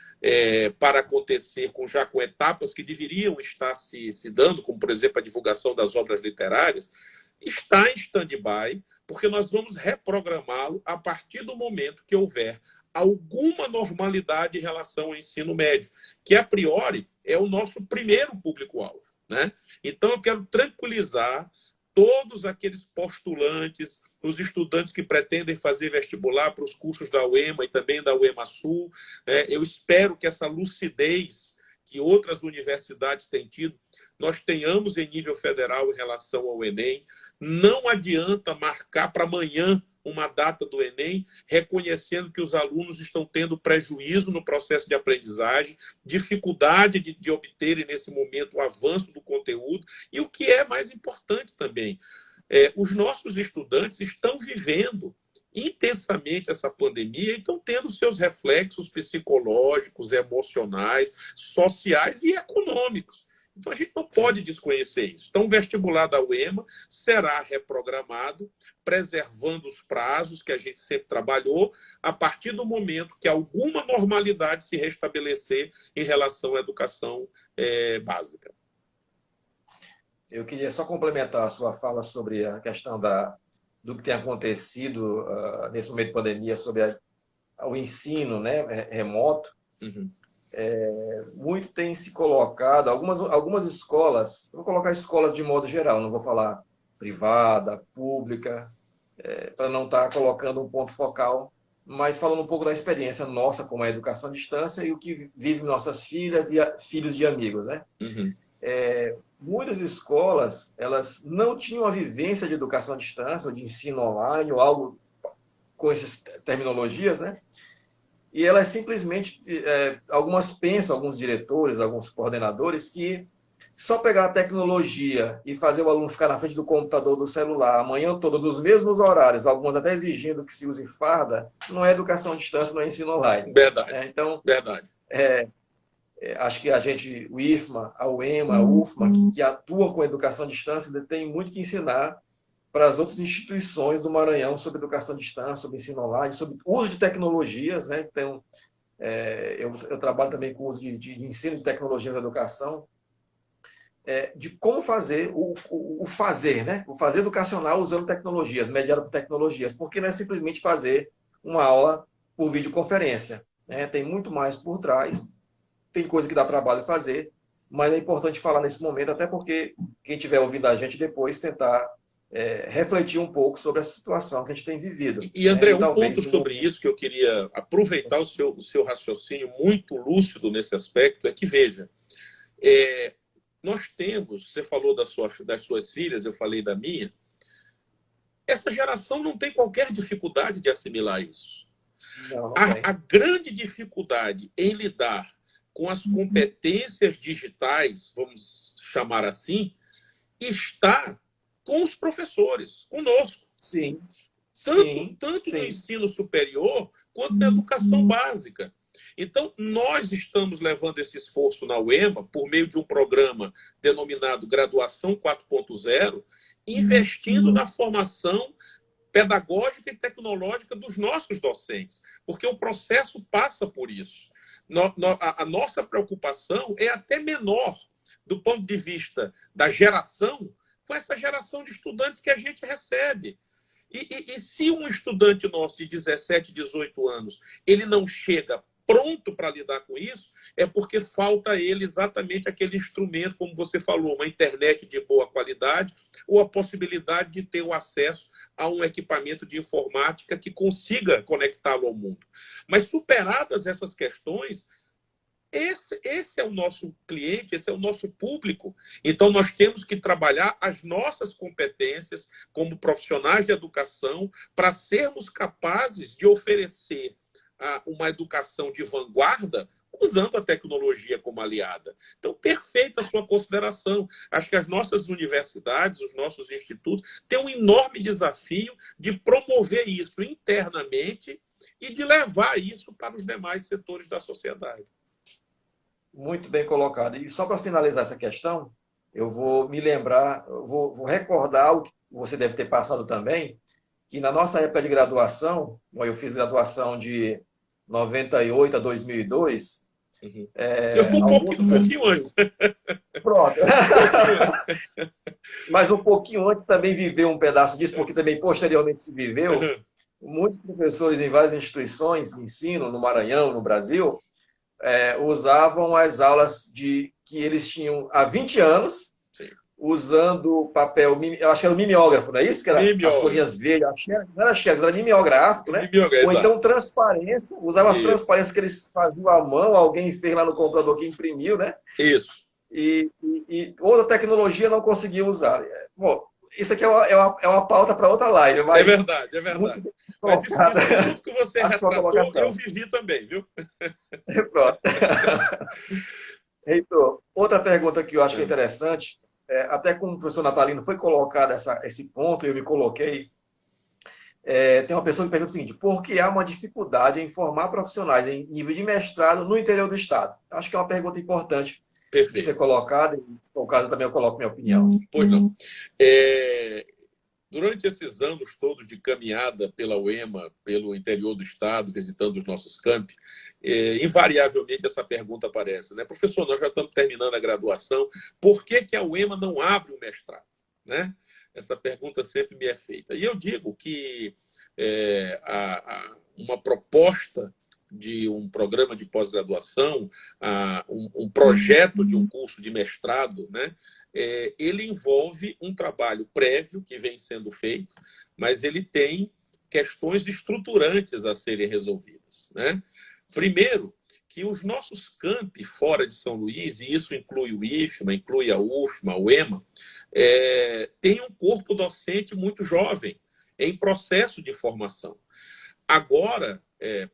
[SPEAKER 1] para acontecer já com etapas que deveriam estar se dando, como, por exemplo, a divulgação das obras literárias, está em stand-by, porque nós vamos reprogramá-lo a partir do momento que houver alguma normalidade em relação ao ensino médio, que, a priori, é o nosso primeiro público-alvo, né? Então, eu quero tranquilizar todos aqueles postulantes, os estudantes que pretendem fazer vestibular para os cursos da UEMA e também da UEMA Sul. Eu espero que essa lucidez que outras universidades têm tido, nós tenhamos em nível federal em relação ao Enem. Não adianta marcar para amanhã uma data do Enem, reconhecendo que os alunos estão tendo prejuízo no processo de aprendizagem, dificuldade de obterem, nesse momento, o avanço do conteúdo. E o que é mais importante também, os nossos estudantes estão vivendo intensamente essa pandemia e estão tendo seus reflexos psicológicos, emocionais, sociais e econômicos. Então, a gente não pode desconhecer isso. Então, o vestibular da UEMA será reprogramado, preservando os prazos que a gente sempre trabalhou, a partir do momento que alguma normalidade se restabelecer em relação à educação básica.
[SPEAKER 2] Eu queria só complementar a sua fala sobre a questão do que tem acontecido nesse momento de pandemia, sobre o ensino, né, remoto.
[SPEAKER 1] Uhum.
[SPEAKER 2] Muito tem se colocado, algumas escolas, vou colocar escolas de modo geral, não vou falar privada, pública, para não estar colocando um ponto focal, mas falando um pouco da experiência nossa como a educação à distância e o que vivem nossas filhas e filhos de amigos, né?
[SPEAKER 1] Uhum.
[SPEAKER 2] Muitas escolas, elas não tinham a vivência de educação à distância, ou de ensino online, ou algo com essas terminologias, né? E elas simplesmente, algumas pensam, alguns diretores, alguns coordenadores, que só pegar a tecnologia e fazer o aluno ficar na frente do computador, do celular, a manhã toda, nos mesmos horários, alguns até exigindo que se use farda, não é educação à distância, não é ensino online.
[SPEAKER 1] Verdade.
[SPEAKER 2] Então,
[SPEAKER 1] verdade.
[SPEAKER 2] Acho que o IFMA, a UEMA, a UFMA, que atuam com educação à distância, tem muito que ensinar para as outras instituições do Maranhão sobre educação à distância, sobre ensino online, sobre uso de tecnologias, né? Então, eu trabalho também com o uso de ensino de tecnologia na educação, de como fazer o fazer, né? O fazer educacional usando tecnologias, mediado por tecnologias, porque não é simplesmente fazer uma aula por videoconferência, né? Tem muito mais por trás, tem coisa que dá trabalho fazer, mas é importante falar nesse momento, até porque quem estiver ouvindo a gente depois tentar refletir um pouco sobre a situação que a gente tem vivido.
[SPEAKER 1] E André, um ponto sobre isso que eu queria aproveitar o seu raciocínio muito lúcido nesse aspecto é que, veja, nós temos, você falou das suas filhas, eu falei da minha, essa geração não tem qualquer dificuldade de assimilar isso.
[SPEAKER 2] Não
[SPEAKER 1] a grande dificuldade em lidar com as competências digitais, vamos chamar assim, está com os professores, conosco.
[SPEAKER 2] Sim.
[SPEAKER 1] Tanto no ensino superior quanto na educação básica. Então, nós estamos levando esse esforço na UEMA por meio de um programa denominado Graduação 4.0, investindo na formação pedagógica e tecnológica dos nossos docentes, porque o processo passa por isso. A nossa preocupação é até menor do ponto de vista da geração, com essa geração de estudantes que a gente recebe. E se um estudante nosso de 17, 18 anos, ele não chega pronto para lidar com isso, é porque falta a ele exatamente aquele instrumento, como você falou, uma internet de boa qualidade ou a possibilidade de ter o acesso a um equipamento de informática que consiga conectá-lo ao mundo. Mas superadas essas questões, esse é o nosso cliente, esse é o nosso público. Então, nós temos que trabalhar as nossas competências como profissionais de educação para sermos capazes de oferecer uma educação de vanguarda usando a tecnologia como aliada. Então, perfeita a sua consideração. Acho que as nossas universidades, os nossos institutos, têm um enorme desafio de promover isso internamente e de levar isso para os demais setores da sociedade.
[SPEAKER 2] Muito bem colocado. E só para finalizar essa questão, eu vou me lembrar, vou recordar o que você deve ter passado também, que na nossa época de graduação, eu fiz graduação de 98 a 2002.
[SPEAKER 1] Uhum. Eu fui um pouquinho antes.
[SPEAKER 2] Pronto. Mas um pouquinho antes também viveu um pedaço disso, porque também posteriormente se viveu. Muitos professores em várias instituições de ensino, no Maranhão, no Brasil, usavam as aulas que eles tinham há 20 anos, sim, usando papel, eu acho que era o mimeógrafo, não é isso? Que era as folhinhas verdes, não era xerox, era mimeógrafo, né? Ou então transparência, usava as transparências que eles faziam à mão, alguém fez lá no computador que imprimiu, né?
[SPEAKER 1] Isso.
[SPEAKER 2] E outra tecnologia não conseguiu usar. Bom, isso aqui é uma pauta para outra live. Mas
[SPEAKER 1] é verdade. Mas tudo que você retratou, eu vivi também, viu?
[SPEAKER 2] Pronto. Heitor, outra pergunta que eu acho que é interessante, até como o professor Natalino foi colocado esse ponto, eu me coloquei, tem uma pessoa que pergunta o seguinte: por que há uma dificuldade em formar profissionais em nível de mestrado no interior do Estado? Acho que é uma pergunta importante. de ser
[SPEAKER 1] Perfeito.
[SPEAKER 2] colocada, e se for o caso também eu coloco minha opinião.
[SPEAKER 1] Pois não. Durante esses anos todos de caminhada pela UEMA, pelo interior do estado, visitando os nossos campi, invariavelmente essa pergunta aparece, né? Professor, nós já estamos terminando a graduação, por que a UEMA não abre o mestrado? Né? Essa pergunta sempre me é feita. E eu digo que uma proposta de um programa de pós-graduação, um projeto de um curso de mestrado, né? Ele envolve um trabalho prévio que vem sendo feito, mas ele tem questões estruturantes a serem resolvidas, né? Primeiro, que os nossos campi fora de São Luís, e isso inclui o IFMA, inclui a UFMA, a UEMA, tem um corpo docente muito jovem, em processo de formação. Agora,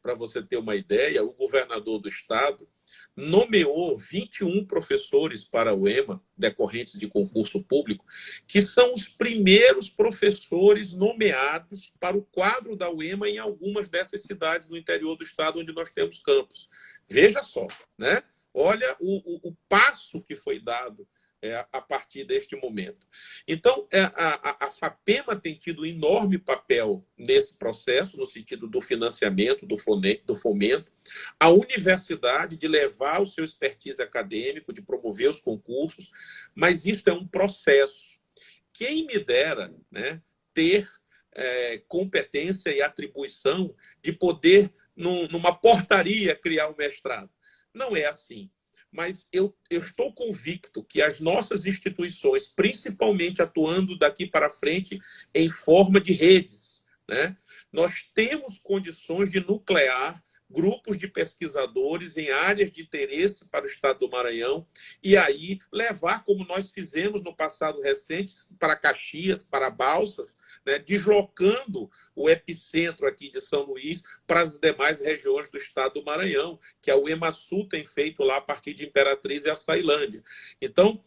[SPEAKER 1] para você ter uma ideia, o governador do estado nomeou 21 professores para a UEMA, decorrentes de concurso público, que são os primeiros professores nomeados para o quadro da UEMA em algumas dessas cidades no interior do estado onde nós temos campus. Veja só, né? Olha o passo que foi dado a partir deste momento. Então, a FAPEMA tem tido um enorme papel nesse processo, no sentido do financiamento, do fomento, a universidade de levar o seu expertise acadêmico, de promover os concursos, mas isso é um processo. Quem me dera, né, ter competência e atribuição de poder, numa portaria, criar um mestrado. Não é assim. Mas eu estou convicto que as nossas instituições, principalmente atuando daqui para frente em forma de redes, né, nós temos condições de nuclear grupos de pesquisadores em áreas de interesse para o estado do Maranhão e aí levar, como nós fizemos no passado recente, para Caxias, para Balsas, né, deslocando o epicentro aqui de São Luís para as demais regiões do estado do Maranhão, que a UEMASul tem feito lá a partir de Imperatriz e Açailândia. Então,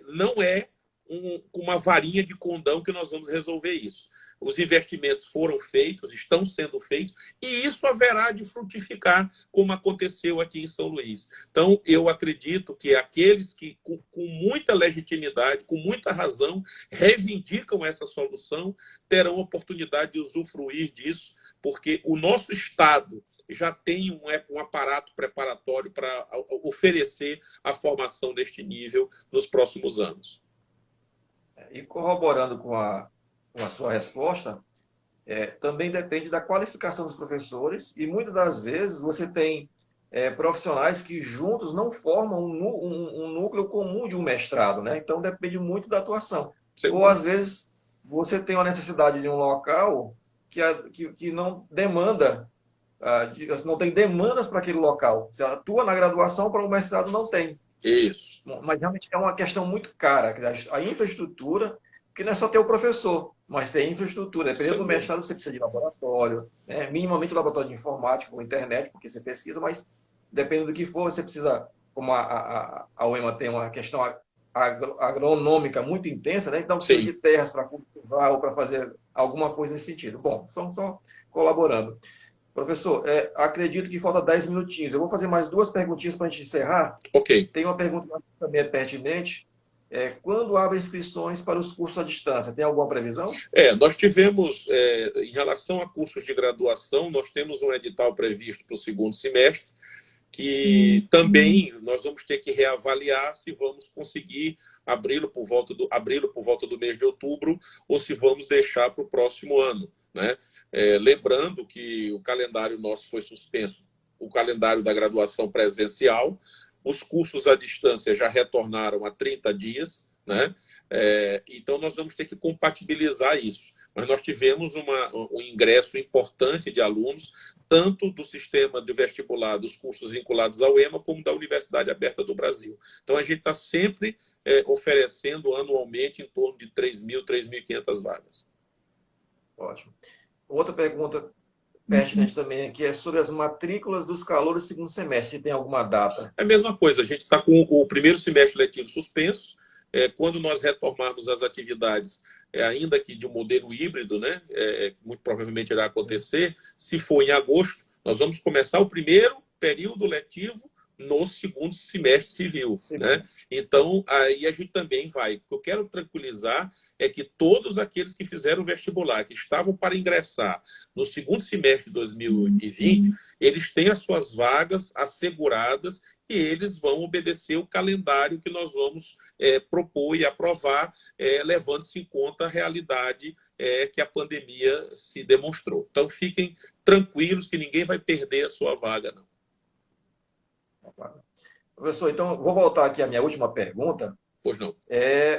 [SPEAKER 1] não é com uma varinha de condão que nós vamos resolver isso. Os investimentos foram feitos, estão sendo feitos, e isso haverá de frutificar, como aconteceu aqui em São Luís. Então, eu acredito que aqueles que, com muita legitimidade, com muita razão, reivindicam essa solução, terão oportunidade de usufruir disso, porque o nosso Estado já tem um aparato preparatório para oferecer a formação deste nível nos próximos anos.
[SPEAKER 2] E corroborando com a sua resposta, também depende da qualificação dos professores e muitas das vezes você tem profissionais que juntos não formam um núcleo comum de um mestrado, né? Então depende muito da atuação. Ou às vezes você tem uma necessidade de um local que não demanda, não tem demandas para aquele local. Você atua na graduação, para o mestrado não tem.
[SPEAKER 1] Isso.
[SPEAKER 2] Mas realmente é uma questão muito cara. A infraestrutura, porque não é só ter o professor, mas ter infraestrutura. Dependendo do mestrado, você precisa de laboratório, né? Minimamente um laboratório de informática, com internet, porque você pesquisa, mas dependendo do que for, você precisa, como a UEMA tem uma questão agronômica muito intensa, né? Então precisa de terras para cultivar ou para fazer alguma coisa nesse sentido. Bom, são só colaborando. Professor, acredito que falta 10 minutinhos. Eu vou fazer mais 2 perguntinhas para a gente encerrar.
[SPEAKER 1] Ok.
[SPEAKER 2] Tem uma pergunta que também é pertinente. Quando abre inscrições para os cursos à distância? Tem alguma previsão?
[SPEAKER 1] Nós tivemos, em relação a cursos de graduação, nós temos um edital previsto para o 2º semestre, que também nós vamos ter que reavaliar se vamos conseguir abri-lo por volta do mês de outubro ou se vamos deixar para o próximo ano, né? Lembrando que o calendário nosso foi suspenso, o calendário da graduação presencial, os cursos à distância já retornaram há 30 dias, né? Então nós vamos ter que compatibilizar isso. Mas nós tivemos um ingresso importante de alunos, tanto do sistema de vestibular dos cursos vinculados ao EMA, como da Universidade Aberta do Brasil. Então a gente está sempre oferecendo anualmente em torno de 3.000, 3.500 vagas.
[SPEAKER 2] Ótimo. Outra pergunta pertinente também aqui é sobre as matrículas dos calouros do 2º semestre, se tem alguma data.
[SPEAKER 1] É a mesma coisa, a gente está com o primeiro semestre letivo suspenso. Quando nós retomarmos as atividades, ainda que de um modelo híbrido, né, muito provavelmente irá acontecer, se for em agosto, nós vamos começar o primeiro período letivo no segundo semestre civil, né? Então, aí a gente também vai. O que eu quero tranquilizar é que todos aqueles que fizeram o vestibular, que estavam para ingressar no segundo semestre de 2020, eles têm as suas vagas asseguradas e eles vão obedecer o calendário que nós vamos propor e aprovar, levando-se em conta a realidade que a pandemia se demonstrou. Então, fiquem tranquilos que ninguém vai perder a sua vaga, não.
[SPEAKER 2] Professor, então, vou voltar aqui à minha última pergunta.
[SPEAKER 1] Pois não.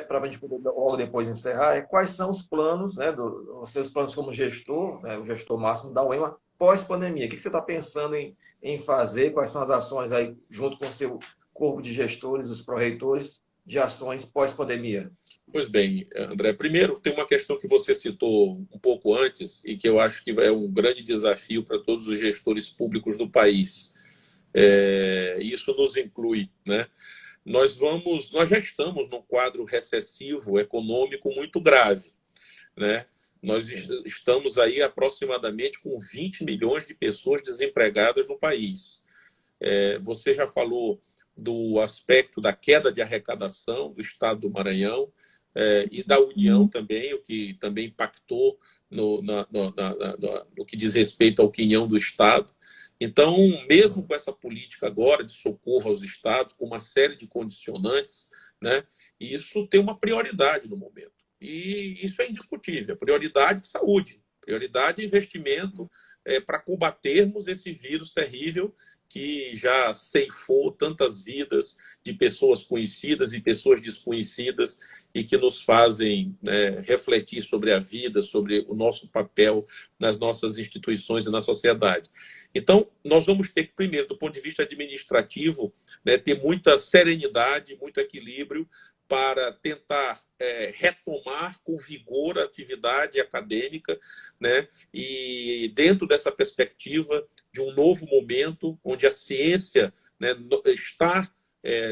[SPEAKER 2] Para a gente poder logo depois encerrar, quais são os planos, né, os seus planos como gestor, né, o gestor máximo da UEMA, pós-pandemia? O que você está pensando em fazer? Quais são as ações aí, junto com o seu corpo de gestores, os pró-reitores, de ações pós-pandemia?
[SPEAKER 1] Pois bem, André, primeiro tem uma questão que você citou um pouco antes e que eu acho que é um grande desafio para todos os gestores públicos do país. Isso nos inclui, né? Nós já estamos num quadro recessivo econômico muito grave, né? Nós estamos aí aproximadamente com 20 milhões de pessoas desempregadas no país. Você já falou do aspecto da queda de arrecadação do Estado do Maranhão e da União também, o que também impactou no que diz respeito ao quinhão do Estado. Então, mesmo com essa política agora de socorro aos estados, com uma série de condicionantes, né, isso tem uma prioridade no momento. E isso é indiscutível. Prioridade de saúde, prioridade de investimento para combatermos esse vírus terrível que já ceifou tantas vidas de pessoas conhecidas e pessoas desconhecidas e que nos fazem refletir sobre a vida, sobre o nosso papel nas nossas instituições e na sociedade. Então, nós vamos ter que, primeiro, do ponto de vista administrativo, ter muita serenidade, muito equilíbrio para tentar retomar com vigor a atividade acadêmica, né? E dentro dessa perspectiva de um novo momento onde a ciência, né, está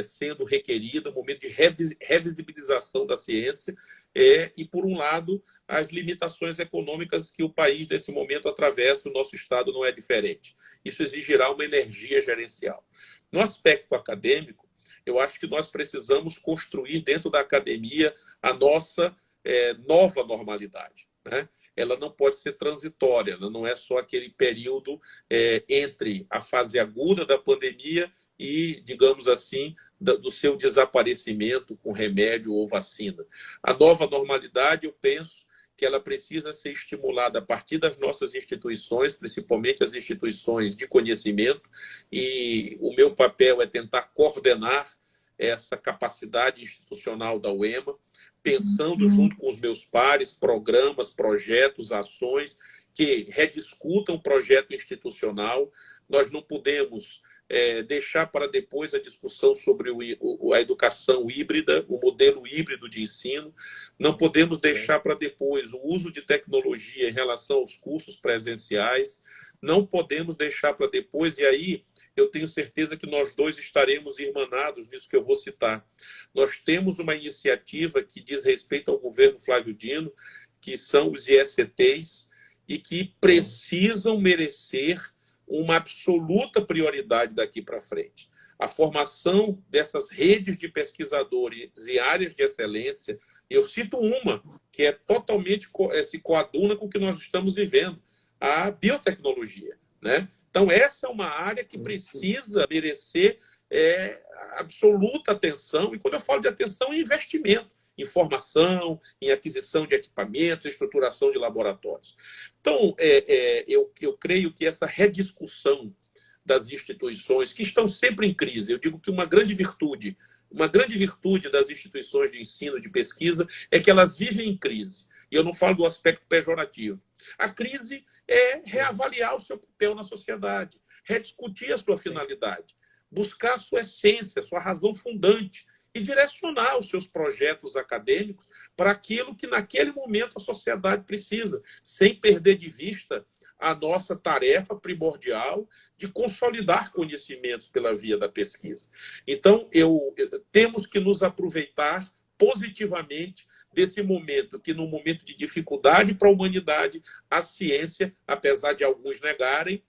[SPEAKER 1] sendo requerida, um momento de revisibilização da ciência e, por um lado, as limitações econômicas que o país, nesse momento, atravessa, o nosso Estado não é diferente. Isso exigirá uma energia gerencial. No aspecto acadêmico, eu acho que nós precisamos construir dentro da academia a nossa nova normalidade, né? Ela não pode ser transitória, ela não é só aquele período entre a fase aguda da pandemia e, digamos assim, do seu desaparecimento com remédio ou vacina. A nova normalidade, eu penso que ela precisa ser estimulada a partir das nossas instituições, principalmente as instituições de conhecimento, e o meu papel é tentar coordenar essa capacidade institucional da UEMA, pensando junto com os meus pares, programas, projetos, ações que rediscutam o projeto institucional. Nós não podemos deixar para depois a discussão sobre a educação híbrida, o modelo híbrido de ensino. Não podemos deixar para depois o uso de tecnologia em relação aos cursos presenciais. Não podemos deixar para depois, e aí eu tenho certeza que nós dois estaremos irmanados nisso que eu vou citar. Nós temos uma iniciativa que diz respeito ao governo Flávio Dino, que são os IECTs, e que precisam merecer uma absoluta prioridade daqui para frente. A formação dessas redes de pesquisadores e áreas de excelência, eu cito uma, que é totalmente se coaduna com o que nós estamos vivendo, a biotecnologia, né? Então, essa é uma área que precisa merecer absoluta atenção, e quando eu falo de atenção, é investimento em formação, em aquisição de equipamentos, estruturação de laboratórios. Então, eu creio que essa rediscussão das instituições, que estão sempre em crise, eu digo que uma grande virtude das instituições de ensino, de pesquisa, é que elas vivem em crise. E eu não falo do aspecto pejorativo. A crise é reavaliar o seu papel na sociedade, rediscutir a sua finalidade, buscar a sua essência, a sua razão fundante, e direcionar os seus projetos acadêmicos para aquilo que naquele momento a sociedade precisa, sem perder de vista a nossa tarefa primordial de consolidar conhecimentos pela via da pesquisa. Então, temos que nos aproveitar positivamente desse momento, que no momento de dificuldade para a humanidade, a ciência, apesar de alguns negarem,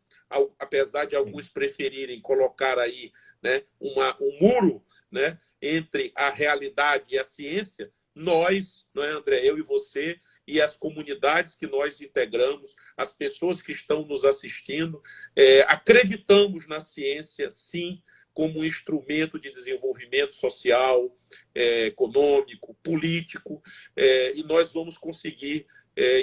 [SPEAKER 1] apesar de alguns preferirem colocar aí né, um muro, né, entre a realidade e a ciência, nós, não é, André, eu e você, e as comunidades que nós integramos, as pessoas que estão nos assistindo, acreditamos na ciência, sim, como um instrumento de desenvolvimento social, econômico, político, e nós vamos conseguir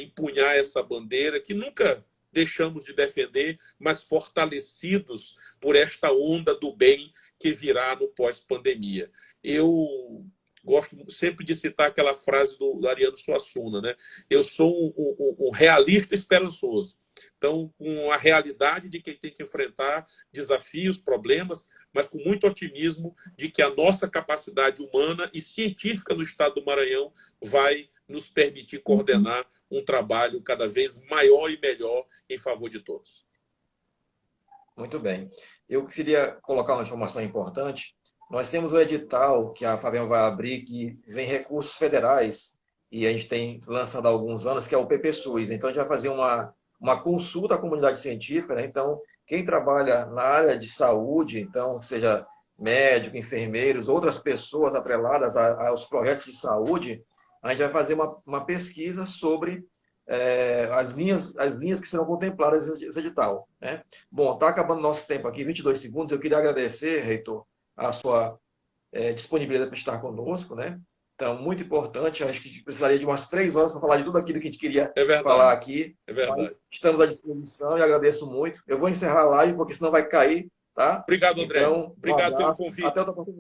[SPEAKER 1] empunhar essa bandeira que nunca deixamos de defender, mas fortalecidos por esta onda do bem que virá no pós-pandemia. Eu gosto sempre de citar aquela frase do Ariano Suassuna, né? Eu sou um realista esperançoso. Então, com a realidade de quem tem que enfrentar desafios, problemas, mas com muito otimismo de que a nossa capacidade humana e científica no estado do Maranhão vai nos permitir coordenar um trabalho cada vez maior e melhor em favor de todos.
[SPEAKER 2] Muito bem. Eu queria colocar uma informação importante. Nós temos o edital que a Fabema vai abrir, que vem recursos federais, e a gente tem lançado há alguns anos, que é o PPSUS. Então, a gente vai fazer uma consulta à comunidade científica, né? Então, quem trabalha na área de saúde, então, seja médico, enfermeiros, outras pessoas atreladas aos projetos de saúde, a gente vai fazer uma pesquisa sobre as linhas que serão contempladas nesse edital, né? Bom, está acabando nosso tempo aqui, 22 segundos. Eu queria agradecer, reitor, a sua disponibilidade para estar conosco, né? Então, muito importante. Acho que precisaria de umas 3 horas para falar de tudo aquilo que a gente queria falar aqui.
[SPEAKER 1] É verdade.
[SPEAKER 2] Estamos à disposição e agradeço muito. Eu vou encerrar a live, porque senão vai cair, tá?
[SPEAKER 1] Obrigado, André.
[SPEAKER 2] Então,
[SPEAKER 1] Obrigado pelo convite.
[SPEAKER 2] Até outra oportunidade.